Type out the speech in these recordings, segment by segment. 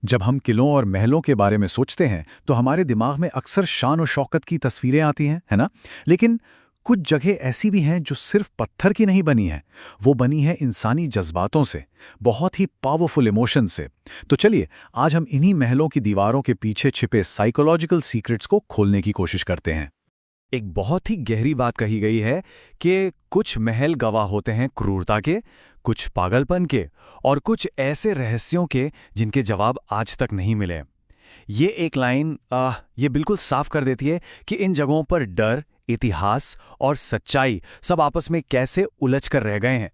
जब हम किलों और महलों के बारे में सोचते हैं तो हमारे दिमाग में अक्सर शान और शौकत की तस्वीरें आती हैं, है ना? लेकिन कुछ जगह ऐसी भी हैं जो सिर्फ पत्थर की नहीं बनी हैं। वो बनी है इंसानी जज्बातों से, बहुत ही पावरफुल इमोशन से। तो चलिए, आज हम इन्हीं महलों की दीवारों के पीछे छिपे साइकोलॉजिकल सीक्रेट्स को खोलने की कोशिश करते हैं। एक बहुत ही गहरी बात कही गई है कि कुछ महल गवाह होते हैं क्रूरता के, कुछ पागलपन के और कुछ ऐसे रहस्यों के जिनके जवाब आज तक नहीं मिले। ये एक लाइन ये बिल्कुल साफ कर देती है कि इन जगहों पर डर, इतिहास और सच्चाई सब आपस में कैसे उलझ कर रह गए हैं।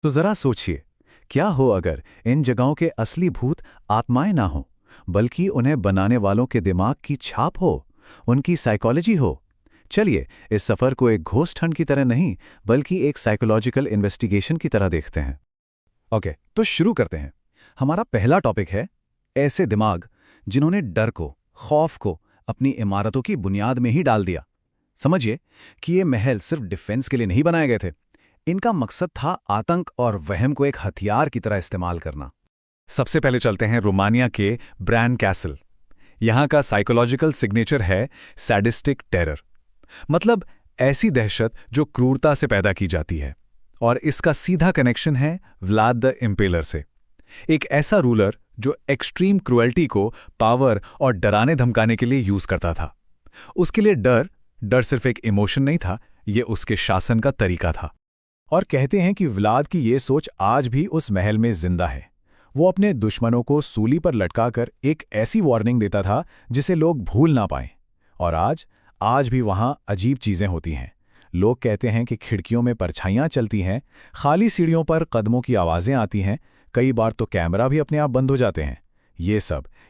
तो जरा सोचिए, क्या हो अगर इन जगहों के असली भूत आत्माएं ना हो, बल्कि उन्हें बनाने वालों के दिमाग की छाप हो, उनकी साइकोलॉजी हो। चलिए, इस सफर को एक घोस्ट हंट की तरह नहीं, बल्कि एक साइकोलॉजिकल इन्वेस्टिगेशन की तरह देखते हैं। ओके, तो शुरू करते हैं। हमारा पहला टॉपिक है ऐसे दिमाग जिन्होंने डर को, खौफ को अपनी इमारतों की बुनियाद में ही डाल दिया। समझिए कि ये महल सिर्फ डिफेंस के लिए नहीं बनाए गए थे। इनका मकसद था आतंक और वहम को एक हथियार की तरह इस्तेमाल करना। सबसे पहले चलते हैं रोमानिया के ब्रैन कैसल। यहाँ का साइकोलॉजिकल सिग्नेचर है सैडिस्टिक टेरर, मतलब ऐसी दहशत जो क्रूरता से पैदा की जाती है। और इसका सीधा कनेक्शन है व्लाद द इम्पेलर से, एक ऐसा रूलर जो एक्सट्रीम क्रुएल्टी को पावर और डराने धमकाने के लिए यूज करता था। उसके लिए डर सिर्फ एक इमोशन नहीं था, ये उसके शासन का तरीका था। और कहते हैं कि व्लाद की ये सोच आज भी उस महल में जिंदा है। वो अपने दुश्मनों को सूली पर लटकाकर एक ऐसी वार्निंग देता था जिसे लोग भूल ना पाएं। और आज भी वहां अजीब चीजें होती हैं। लोग कहते हैं कि खिड़कियों में परछाइयां चलती हैं, खाली सीढ़ियों पर कदमों की आवाजें आती हैं, कई बार तो कैमरा भी अपने आप बंद हो जाते हैं।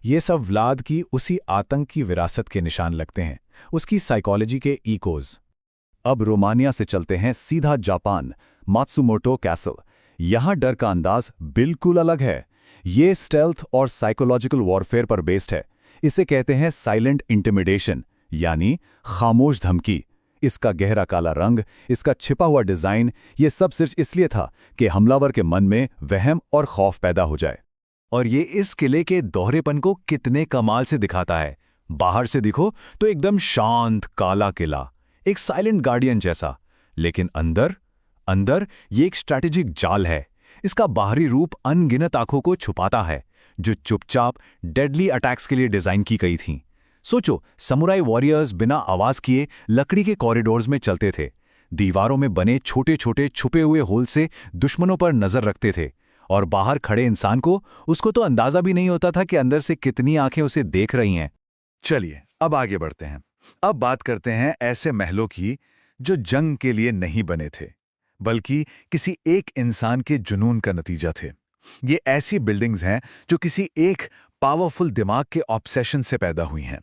ये सब व्लाद की उसी आतंक की विरासत के निशान लगते हैं, उसकी साइकोलॉजी के इकोज। अब रोमानिया से चलते हैं सीधा जापान, मात्सुमोटो कैसल। यहाँ डर का अंदाज बिल्कुल अलग है। ये स्टेल्थ और साइकोलॉजिकल वॉरफेयर पर बेस्ड है। इसे कहते हैं साइलेंट इंटिमिडेशन, यानी खामोश धमकी। इसका गहरा काला रंग, इसका छिपा हुआ डिजाइन, ये सब सिर्फ इसलिए था कि हमलावर के मन में वहम और खौफ पैदा हो जाए। और ये इस किले के दोहरेपन को कितने कमाल से दिखाता है। बाहर से दिखो तो एकदम शांत काला किला, एक साइलेंट गार्डियन जैसा, लेकिन अंदर ये एक स्ट्रैटेजिक जाल है। इसका बाहरी रूप अनगिनत आंखों को छुपाता है, जो चुपचाप डेडली अटैक्स के लिए डिजाइन की गई थीं। सोचो, समुराई वॉरियर्स बिना आवाज किए लकड़ी के कॉरिडोर्स में चलते थे, दीवारों में बने छोटे छोटे छुपे हुए होल से दुश्मनों पर नजर रखते थे, और बाहर खड़े इंसान को उसको तो अंदाजा भी नहीं होता था कि अंदर से कितनी आंखें उसे देख रही हैं। चलिए, अब आगे बढ़ते हैं। अब बात करते हैं ऐसे महलों की जो जंग के लिए नहीं बने थे, बल्कि किसी एक इंसान के जुनून का नतीजा थे। ये ऐसी बिल्डिंग्स हैं जो किसी एक पावरफुल दिमाग के ऑब्सेशन से पैदा हुई हैं।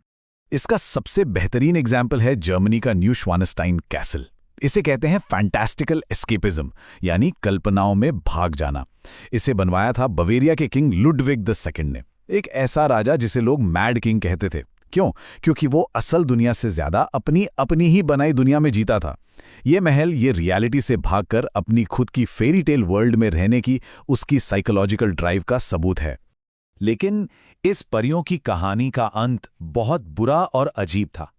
इसका सबसे बेहतरीन एग्जाम्पल है जर्मनी का न्यूश्वानस्टाइन कैसल। इसे कहते हैं फैंटास्टिकल एस्केपिज्म, यानी कल्पनाओं में भाग जाना। इसे बनवाया था बवेरिया के किंग लुडविग II ने, एक ऐसा राजा जिसे लोग मैड किंग कहते थे। क्यों? क्योंकि वो असल दुनिया से ज्यादा अपनी ही बनाई दुनिया में जीता था। ये महल ये रियलिटी से भागकर अपनी खुद की फेरी टेल वर्ल्ड में रहने की उसकी साइकोलॉजिकल ड्राइव का सबूत है। लेकिन इस परियों की कहानी का अंत बहुत बुरा और अजीब था।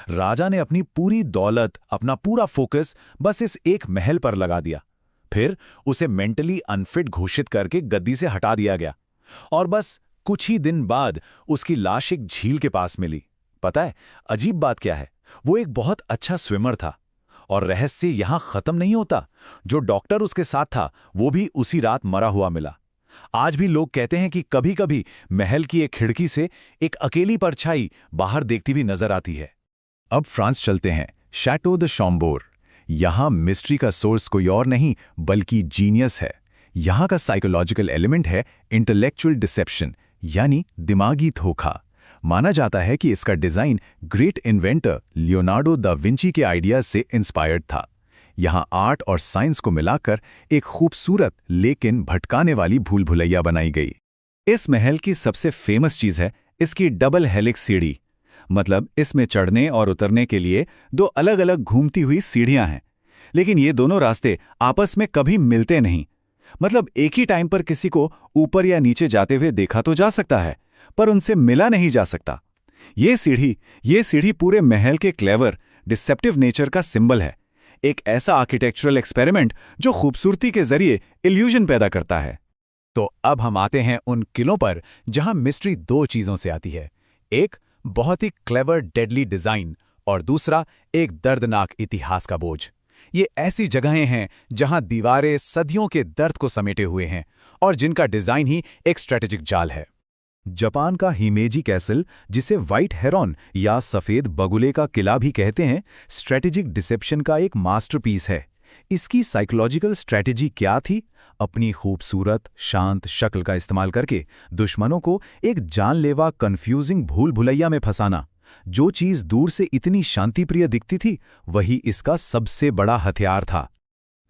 राजा ने अपनी पूरी दौलत, अपना पूरा फोकस बस इस एक महल पर लगा दिया। फिर उसे मेंटली अनफिट घोषित करके गद्दी से हटा दिया गया, और बस कुछ ही दिन बाद उसकी लाश एक झील के पास मिली। पता है अजीब बात क्या है? वो एक बहुत अच्छा स्विमर था। और रहस्य यहां खत्म नहीं होता। जो डॉक्टर उसके साथ था वो भी उसी रात मरा हुआ मिला। आज भी लोग कहते हैं कि कभी-कभी महल की एक खिड़की से एक अकेली परछाई बाहर देखती भी नजर आती है। अब फ्रांस चलते हैं, शैटो द शॉम्बोर। यहां मिस्ट्री का सोर्स कोई और नहीं बल्कि जीनियस है। यहां का साइकोलॉजिकल एलिमेंट है इंटेलेक्चुअल डिसेप्शन, यानी दिमागी धोखा। माना जाता है कि इसका design great inventor Leonardo da Vinci के आइडियाज से इंस्पायर्ड था। यहाँ आर्ट और साइंस को मिलाकर एक खूबसूरत लेकिन भटकाने वाली भूल भुलैया बनाई गई। इस महल की सबसे फेमस चीज है इसकी डबल हेलिक्स सीढ़ी, मतलब इसमें चढ़ने और उतरने के लिए दो अलग अलग घूमती हुई सीढ़ियां हैं। लेकिन ये दोनों रास्ते आपस में कभी मिलते नहीं। मतलब एक ही टाइम पर किसी को ऊपर या नीचे जाते हुए देखा तो जा सकता है, पर उनसे मिला नहीं जा सकता। ये सीढ़ी पूरे महल के क्लेवर, डिसेप्टिव नेचर का सिंबल है। एक ऐसा आर्किटेक्चरल एक्सपेरिमेंट जो खूबसूरती के जरिए इल्यूजन पैदा करता है। तो अब हम आते हैं उन किलों पर जहां मिस्ट्री दो चीजों से आती है। एक बहुत ही क्लेवर डेडली डिजाइन और दूसरा एक दर्दनाक इतिहास का बोझ। ये ऐसी जगहें हैं जहां दीवारें सदियों के दर्द को समेटे हुए हैं और जिनका डिजाइन ही एक स्ट्रेटेजिक जाल है। जापान का हिमेजी कैसल, जिसे व्हाइट हेरॉन या सफेद बगुले का किला भी कहते हैं, स्ट्रेटेजिक डिसेप्शन का एक मास्टरपीस है। इसकी साइकोलॉजिकल स्ट्रेटेजी क्या थी? अपनी खूबसूरत शांत शक्ल का इस्तेमाल करके दुश्मनों को एक जानलेवा कंफ्यूजिंग भूल भुलैया में फंसाना। जो चीज दूर से इतनी शांतिप्रिय दिखती थी, वही इसका सबसे बड़ा हथियार था।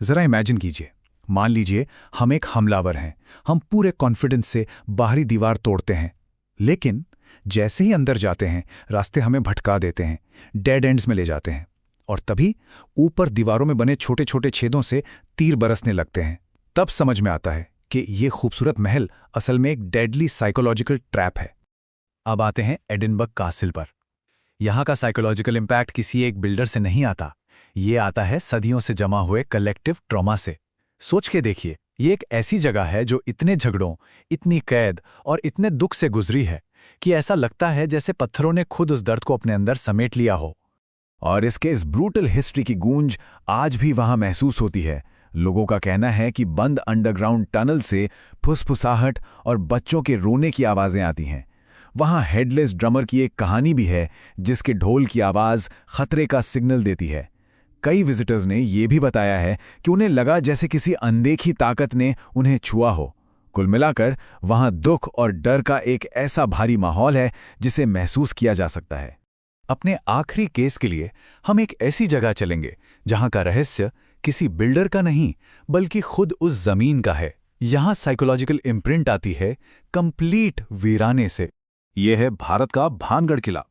जरा इमेजिन कीजिए, मान लीजिए हम एक हमलावर हैं। हम पूरे कॉन्फिडेंस से बाहरी दीवार तोड़ते हैं, लेकिन जैसे ही अंदर जाते हैं रास्ते हमें भटका देते हैं, डेड एंड्स में ले जाते हैं, और तभी ऊपर दीवारों में बने छोटे छोटे छेदों से तीर बरसने लगते हैं। तब समझ में आता है कि ये खूबसूरत महल असल में एक डेडली साइकोलॉजिकल ट्रैप है। अब आते हैं एडिनबर्ग कासिल पर। यहाँ का साइकोलॉजिकल इम्पैक्ट किसी एक बिल्डर से नहीं आता, ये आता है सदियों से जमा हुए कलेक्टिव ट्रॉमा से। सोच के देखिए, ये एक ऐसी जगह है जो इतने झगड़ों, इतनी कैद और इतने दुख से गुजरी है कि ऐसा लगता है जैसे पत्थरों ने खुद उस दर्द को अपने अंदर समेट लिया हो। और इसके इस ब्रूटल हिस्ट्री की गूंज आज भी वहां महसूस होती है। लोगों का कहना है कि बंद अंडरग्राउंड टनल से फुसफुसाहट और बच्चों के रोने की आवाजें आती हैं। वहां हेडलेस ड्रमर की एक कहानी भी है, जिसके ढोल की आवाज खतरे का सिग्नल देती है। कई विजिटर्स ने यह भी बताया है कि उन्हें लगा जैसे किसी अनदेखी ताकत ने उन्हें छुआ हो। कुल मिलाकर वहां दुख और डर का एक ऐसा भारी माहौल है जिसे महसूस किया जा सकता है। अपने आखिरी केस के लिए हम एक ऐसी जगह चलेंगे जहां का रहस्य किसी बिल्डर का नहीं, बल्कि खुद उस जमीन का है। यहां साइकोलॉजिकल इम्प्रिंट आती है कंप्लीट वीराने से। यह है भारत का भानगढ़ किला।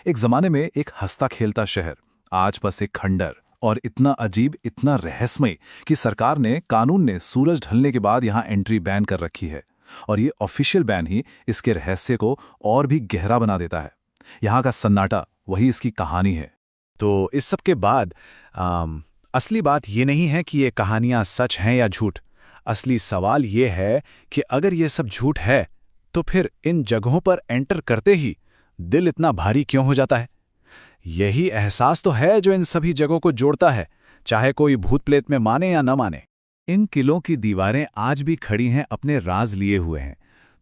एक जमाने में एक हंसता खेलता शहर, आज बस एक खंडर, और इतना अजीब, इतना रहस्यमय कि सरकार ने, कानून ने सूरज ढलने के बाद यहां एंट्री बैन कर रखी है। और ये ऑफिशियल बैन ही इसके रहस्य को और भी गहरा बना देता है। यहां का सन्नाटा वही इसकी कहानी है। तो इस सब के बाद असली बात ये नहीं है कि ये कहानियां सच हैं या झूठ। असली सवाल ये है कि अगर ये सब झूठ है तो फिर इन जगहों पर एंटर करते ही दिल इतना भारी क्यों हो जाता है? यही एहसास तो है जो इन सभी जगहों को जोड़ता है, चाहे कोई भूत प्रेत में माने या न माने। इन किलों की दीवारें आज भी खड़ी हैं, अपने राज लिए हुए हैं।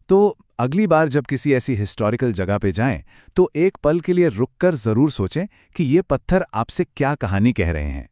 तो अगली बार जब किसी ऐसी हिस्टोरिकल जगह पे जाएं, तो एक पल के लिए रुककर जरूर सोचें कि ये पत्थर आपसे क्या कहानी कह रहे हैं।